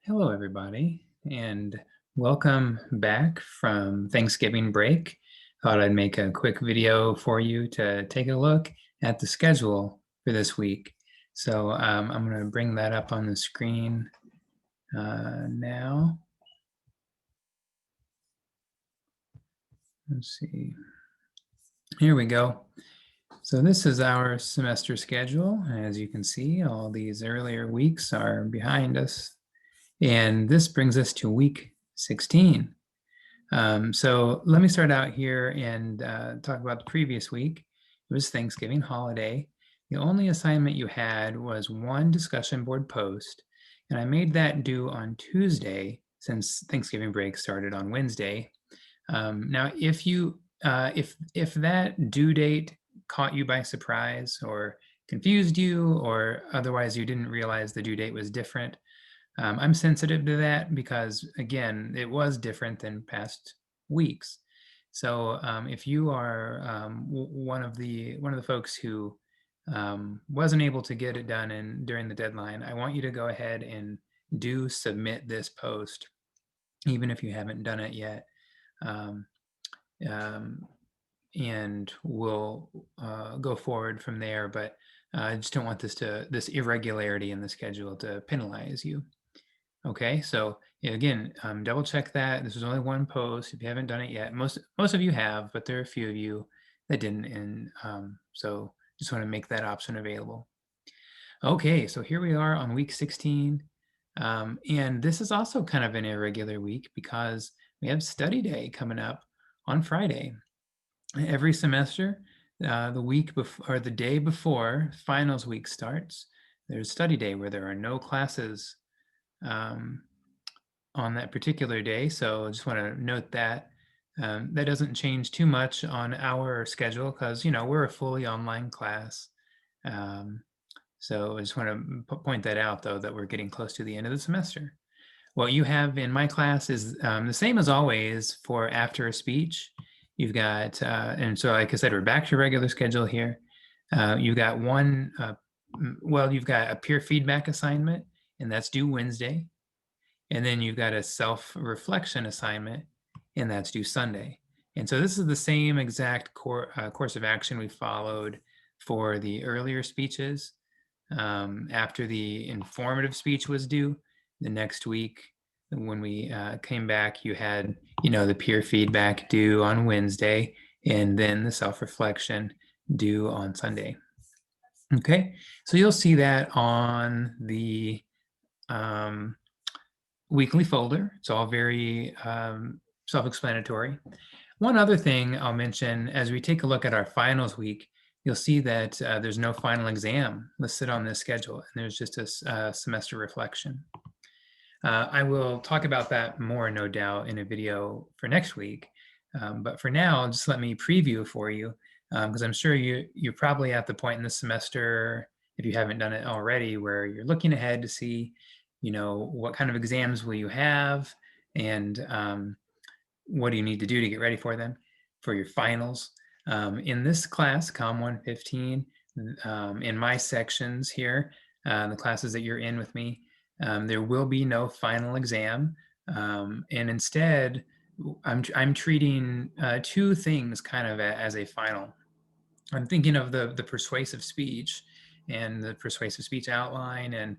Hello, everybody, and welcome back from Thanksgiving break. Thought I'd make a quick video for you to take a look at the schedule for this week. So I'm going to bring that up on the screen now. Let's see. Here we go. So this is our semester schedule. As you can see, all these earlier weeks are behind us. And this brings us to week 16. So let me start out here and talk about the previous week. It was Thanksgiving holiday. The only assignment you had was one discussion board post, and I made that due on Tuesday since Thanksgiving break started on Wednesday. Now, if that due date caught you by surprise or confused you, or otherwise you didn't realize the due date was different, I'm sensitive to that because, again, it was different than past weeks. So if you are one of the folks who wasn't able to get it done during the deadline, I want you to go ahead and do submit this post, even if you haven't done it yet. Um, um, and we'll go forward from there. But I just don't want this irregularity in the schedule to penalize you. Okay, so again, double check that. This was only one post. If you haven't done it yet, most of you have, but there are a few of you that didn't, and so just want to make that option available. Okay, so here we are on week 16, and this is also kind of an irregular week because we have study day coming up on Friday. Every semester, the week before or the day before finals week starts, there's study day where there are no classes um, on that particular day. So I just want to note that that doesn't change too much on our schedule because, we're a fully online class. So I just want to point that out, though, that we're getting close to the end of the semester. What you have in my class is the same as always for after a speech. You've got, and so like I said, we're back to regular schedule here. You've got you've got a peer feedback assignment, and that's due Wednesday. And then you've got a self-reflection assignment, and that's due Sunday. And so this is the same exact course of action we followed for the earlier speeches. After the informative speech was due, the next week, when we came back, you had, the peer feedback due on Wednesday, and then the self-reflection due on Sunday. Okay, so you'll see that on the weekly folder. It's all very self-explanatory. One other thing I'll mention as we take a look at our finals week, you'll see that there's no final exam listed on this schedule, and there's just a semester reflection. I will talk about that more, no doubt, in a video for next week. But for now, just let me preview for you, because I'm sure you're probably at the point in the semester, if you haven't done it already, where you're looking ahead to see, what kind of exams will you have, and what do you need to do to get ready for them, for your finals. In this class, COM 115, in my sections here, the classes that you're in with me, there will be no final exam, and instead, I'm treating two things kind of as a final. I'm thinking of the persuasive speech and the persuasive speech outline and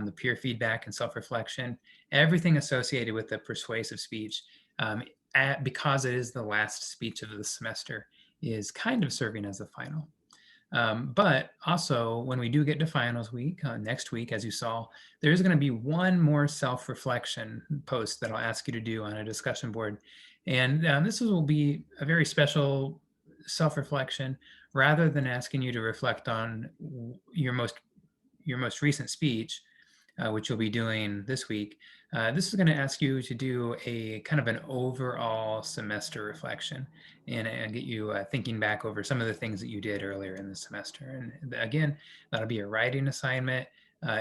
the peer feedback and self-reflection, everything associated with the persuasive speech, because it is the last speech of the semester, is kind of serving as a final. But also, when we do get to finals week, next week, as you saw, there's going to be one more self-reflection post that I'll ask you to do on a discussion board. And this will be a very special self-reflection. Rather than asking you to reflect on your most recent speech, which you'll be doing this week, this is going to ask you to do a kind of an overall semester reflection and get you thinking back over some of the things that you did earlier in the semester. And again, that'll be a writing assignment.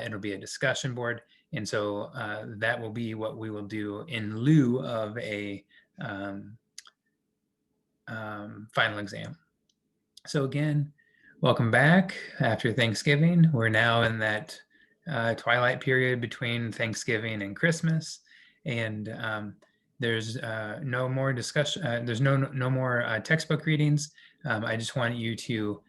It'll be a discussion board. And so that will be what we will do in lieu of a final exam. So again, welcome back after Thanksgiving. We're now in that twilight period between Thanksgiving and Christmas, and there's no more discussion. There's no more textbook readings. I just want you to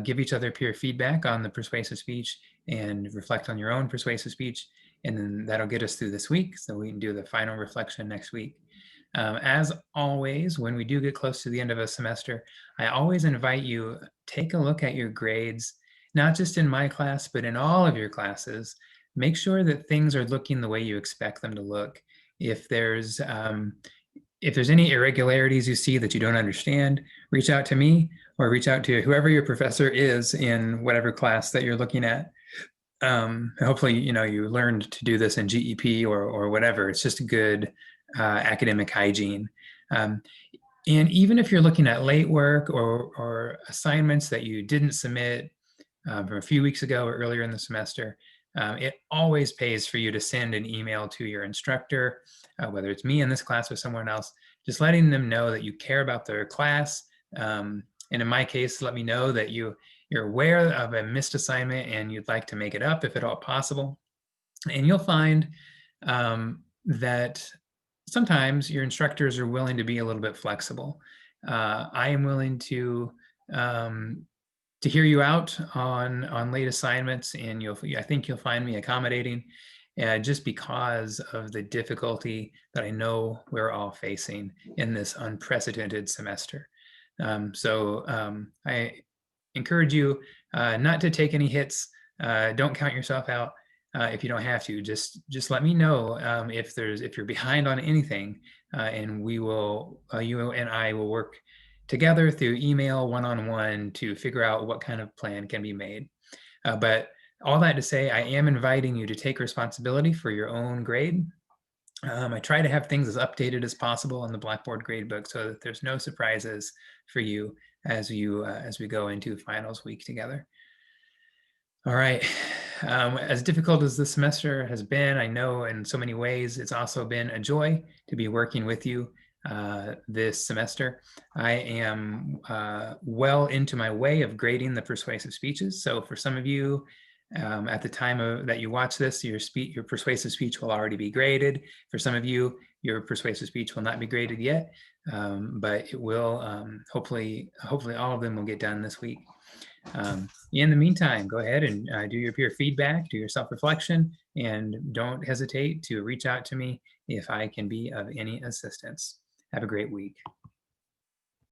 give each other peer feedback on the persuasive speech and reflect on your own persuasive speech, and then that'll get us through this week, so we can do the final reflection next week. As always, when we do get close to the end of a semester, I always invite you, take a look at your grades, not just in my class, but in all of your classes. Make sure that things are looking the way you expect them to look. If there's any irregularities you see that you don't understand, reach out to me or reach out to whoever your professor is in whatever class that you're looking at. Hopefully, you learned to do this in GEP or whatever. It's just good academic hygiene. And even if you're looking at late work or assignments that you didn't submit from a few weeks ago or earlier in the semester, it always pays for you to send an email to your instructor, whether it's me in this class or someone else, just letting them know that you care about their class. And in my case, let me know that you're aware of a missed assignment and you'd like to make it up if at all possible. And you'll find that sometimes your instructors are willing to be a little bit flexible. I am willing to hear you out on late assignments, and I think you'll find me accommodating, just because of the difficulty that I know we're all facing in this unprecedented semester. I encourage you not to take any hits. Don't count yourself out if you don't have to. Just let me know if you're behind on anything, and we will, you and I will work together through email, one-on-one, to figure out what kind of plan can be made. But all that to say, I am inviting you to take responsibility for your own grade. I try to have things as updated as possible in the Blackboard gradebook so that there's no surprises for you as we go into finals week together. All right. As difficult as this semester has been, I know in so many ways it's also been a joy to be working with you this semester. I am well into my way of grading the persuasive speeches. So for some of you, at the time that you watch this, your persuasive speech will already be graded. For some of you, your persuasive speech will not be graded yet, but it will. Hopefully all of them will get done this week. In the meantime, go ahead and do your peer feedback, do your self-reflection, and don't hesitate to reach out to me if I can be of any assistance. Have a great week.